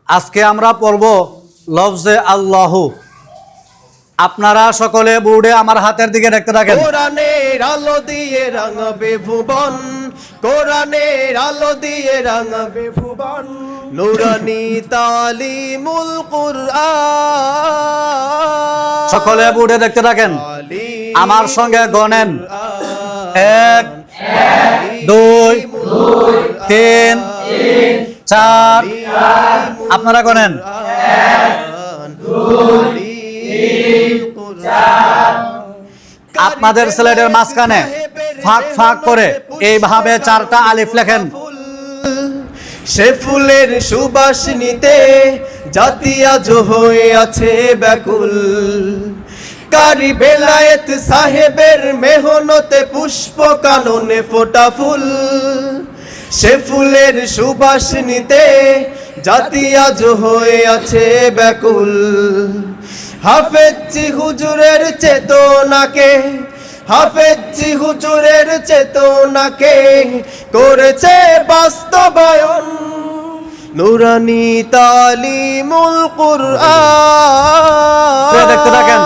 আজকে আমরা পড়ব লফজে আল্লাহু। আপনারা সকলে বোর্ডে আমার হাতের দিকে দেখতে থাকেন। কোরআনের আলো দিয়ে রাঙাবে ভুবন, কোরআনের আলো দিয়ে রাঙাবে ভুবন, নুরানি তালিমুল কুরআন। সকলে বোর্ডে দেখতে থাকেন, আমার সঙ্গে গণেন। 1 2 3 4, আপনারা গণেন। 1 2 3 4। আপনাদের স্লাইডের মাঝখানে ফাঁক ফাঁক করে এইভাবে 4টা আলিফ লেখেন। সে ফুলের সুবাস নিতে জাতি আজ হয়ে আছে ব্যাকুল, কারি বেলায়েত সাহেবের মেহনতে পুষ্প কাননে ফোটা ফুল। সে ফুলের সুবাস নিতে জাতি আজ হয়ে আছে ব্যাকুল, হাফেজি হুজুরের চেতনাকে, হাফেজি হুজুরের চেতনাকে করেছে বাস্তবায়ন, নুরানি তালিমুল কুরআন। দেখতে থাকেন,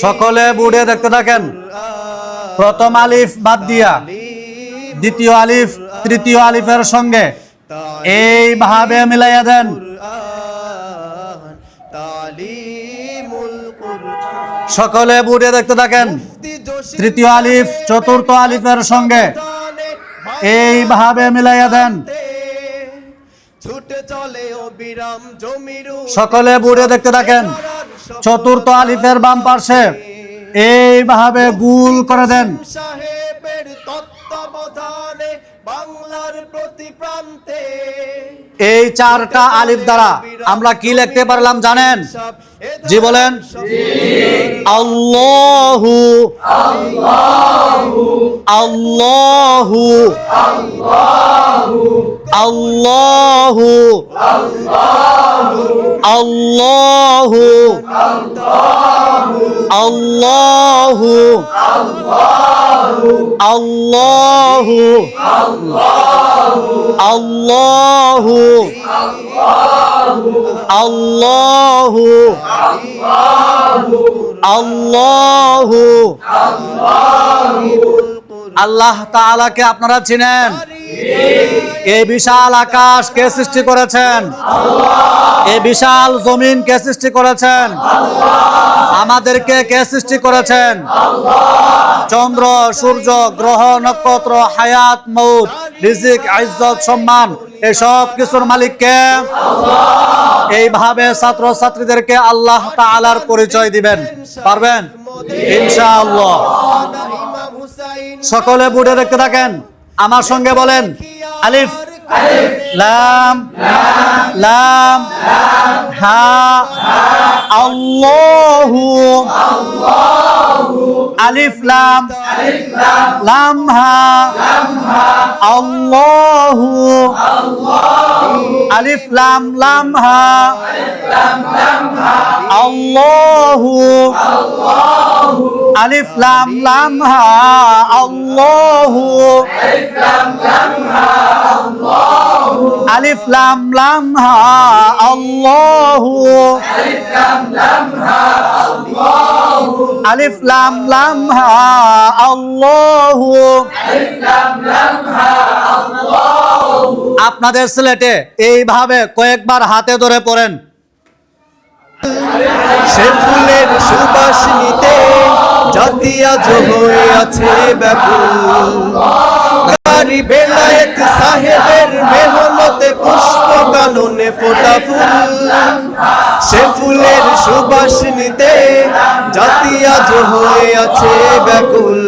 সকলে বোর্ডে দেখতে থাকেন। প্রথম আলিফ বাদ দিয়া দ্বিতীয় আলিফ তৃতীয় আলিফের সঙ্গে এইভাবে মিলাইয়া দেন। সকলে বোর্ডে দেখতে থাকেন। তৃতীয় আলিফ চতুর্থ আলিফের সঙ্গে এইভাবে মিলাইয়া দেন। সকলে বোর্ডে দেখতে থাকেন। চতুর্থ আলিফের বাম পাশে এইভাবে গুল করে দেন। বাংলার প্রতি প্রান্তে এই 4টা আলিফ দ্বারা আমরা কি লিখতে পারলাম জানেন? জি বলেন। আল্লাহু আল্লাহু আল্লাহু আল্লাহু আল্লাহু আল্লাহু আল্লাহু আল্লাহু আল্লাহু আল্লাহু। আল্লাহ তাআলাকে আপনারা চিনেন? এই বিশাল আকাশ কে সৃষ্টি করেছেন? এই বিশাল জমিন কে সৃষ্টি করেছেন? আমাদেরকে কে সৃষ্টি করেছেন? চন্দ্র সূর্য গ্রহ নক্ষত্র হায়াত মউত রিজিক ইজ্জত সম্মান এসব কিছুর মালিক কে? এইভাবে ছাত্র ছাত্রীদেরকে আল্লাহ তাআলার পরিচয় দিবেন, পারবেন ইনশাআল্লাহ। সকলে বোর্ডে দেখতে থাকেন, আমার সঙ্গে বলেন। আলিফ লাম লাম হা আল্লাহু আলিফ লাম লাম হা আল্লাহু আলিফ লাম লাম হা আল্লাহু আলিফ লাম লাম হা আল্লাহু আলিফ লাম লাম হা আল্লাহু আলিফ লাম লাম হা আল্লাহু। আপনাদের সিলেটে এইভাবে কয়েকবার হাতে ধরে পড়েন। সে ফুলের সুবাস নিতে জাতি আজ হয়ে আছে ব্যাকুল, কারি বেলায়েত সাহেবের মেহনতে পুষ্প কাননে ফোটা ফুল। সে ফুলের সুবাস নিতে জাতি আজ হয়ে আছে ব্যাকুল,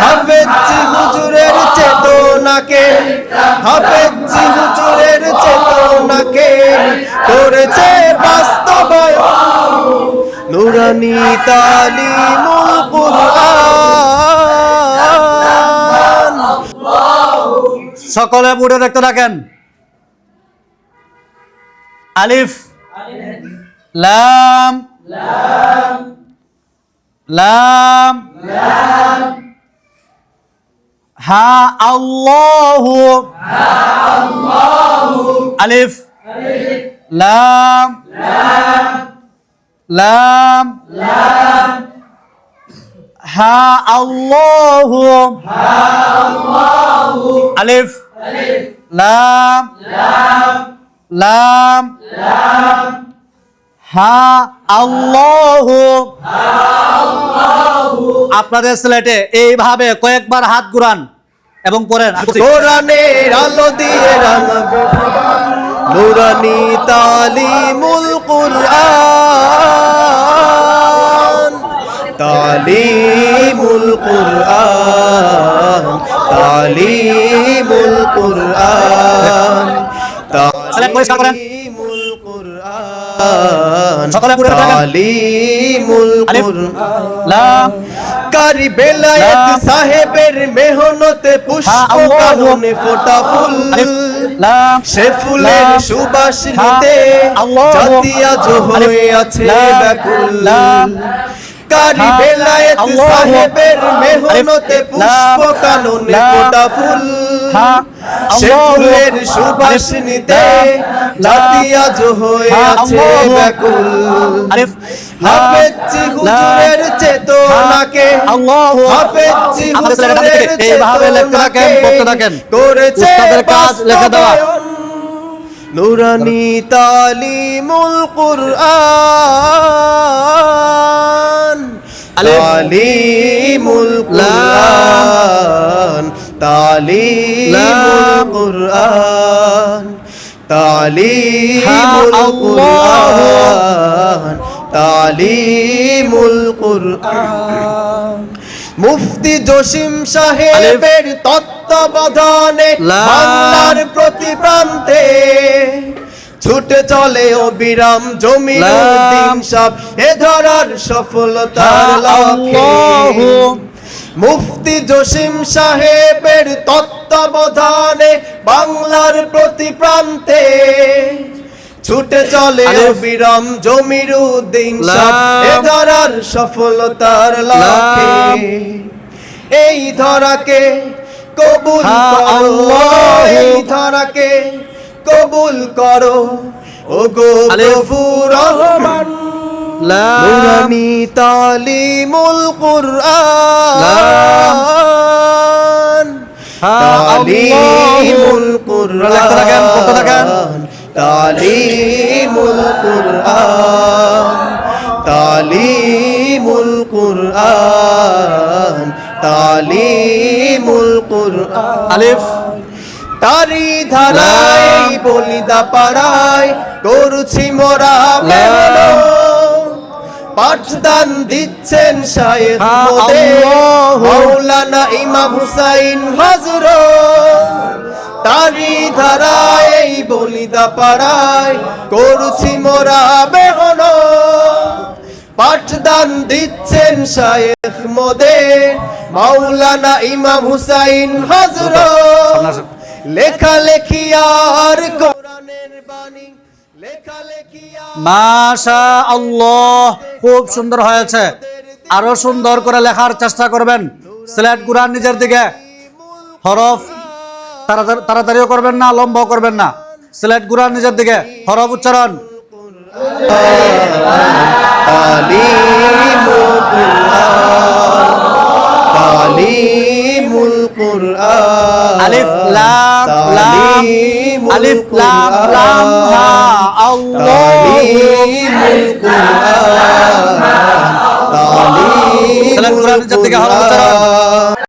হাফেজি হুজুরের চেতনাকে, হাফেজি হুজুরের চেতনাকে করেছে বাস্তবায়ন, নুরানি তালিমুল কুরআন। সকলে বোর্ডে দেখতে থাকেন। আলিফ লাম লাম হা আল্লাহু আলিফ লাম লাম হা আল্লাহু আলিফ লাম লাম হা আল্লাহু। আপনাদের সিলেটে এইভাবে কয়েকবার হাত ঘুরান এবং পড়েন। কোরআনের আলো দিয়ে রাঙাবে নুরানি তালিমুল কুরআন তালিমুল কুরআন তালিমুল কুরআন সিলেট পরিষ্কার করেন। তালিমুল কুরআন সকলে পড়ে থাকেন। তালিমুল আলিফ কুরআন লাম কারি বেলায়েত লাম সাহেবের মেহনতে পুষ্প আল্লাহু কাননে ফোটা ফুল আলিফ লাম সে ফুলের লাম সুবাস নিতে আল্লাহু জাতি আজ হয়ে আছে লাম ব্যাকুল লাম কারি বেলায়েত আল্লাহু সাহেবের মেহনতে আলিফ পুষ্প লাম কাননে লাম ফোটা ফুল সে আল্লাহু ফুলের সুবাস আলিফ নিতে লাম জাতি আজ হয়ে আছে আল্লাহু ব্যাকুল আলিফ হাফেজি হুজুরের চেতনাকে আল্লাহু হাফেজি আমাদের ছেলেটা হুজুরের থেকে এইভাবে লিখতে থাকেন, পড়তে থাকেন। করেছে উস্তাদের কাজ লিখে দেওয়া। নুরানি তালিমুল কুরআন আলিফ তালিমুল কুরআন তালিমুল কুরআন তালিমুল কুরআন তালিমুল কুরআন মুফতি জসিম সাহেবের তত্ত্বাবধানে লাম বাংলার প্রতি প্রান্তে ছুটে চলে অবিরাম জমিরুদ্দিন সাহেব এ ধরার সফলতার লক্ষ্যে আল্লাহু মুফতি জসিম সাহেবের তত্ত্বাবধানে বাংলার প্রতি প্রান্তে ছুটে চলে আলিফ অবিরাম জমিরুদ্দিন সাহেব এ লাম ধরার সফলতার লক্ষ্যে লাম এই ধরাকে কবুল হা করো আল্লাহু এই ধরাকে কবুল করো ও গো আলিফ গফুর রহমান লাম নুরানি তালিমুল কুরআন হা তালিমুল লিখতে থাকেন, পড়তে থাকেন। কুরআন তালিমুল কুরআন তালিমুল কুরআন তালিমুল কুরআন আলিফ তারি ধারায় বলিদা পাড়ায় করছি মোরা মেহনত পাঠদান দিচ্ছেন শায়েখ মোদের মাওলানা ইমাম হুসাইন হযরত তারি ধারায় বলিদা পাড়ায় করছি মোরা মেহনত পাঠদান দিচ্ছেন শায়েখ মোদের মাওলানা ইমাম হুসাইন হযরত লেখালেখি আর কোরআনের বাণী লেখালেখি মাশা আল্লাহ, খুব সুন্দর হয়েছে। আরো সুন্দর করে লেখার চেষ্টা করবেন। সিলেট ঘুরান নিজের দিকে, হরফ তাড়াতাড়িও করবেন না, লম্ব করবেন না। সিলেট ঘুরান নিজের দিকে, হরফ উচ্চারণ। তালিমুল কুরআন তালিমুল কুরআন আলিফ লাম লাম আলিফ লাম লাম হা আল্লাহু তালিমুল কুরআন সিলেট ঘুরান নিজের দিকে, হরফ উচ্চারণ।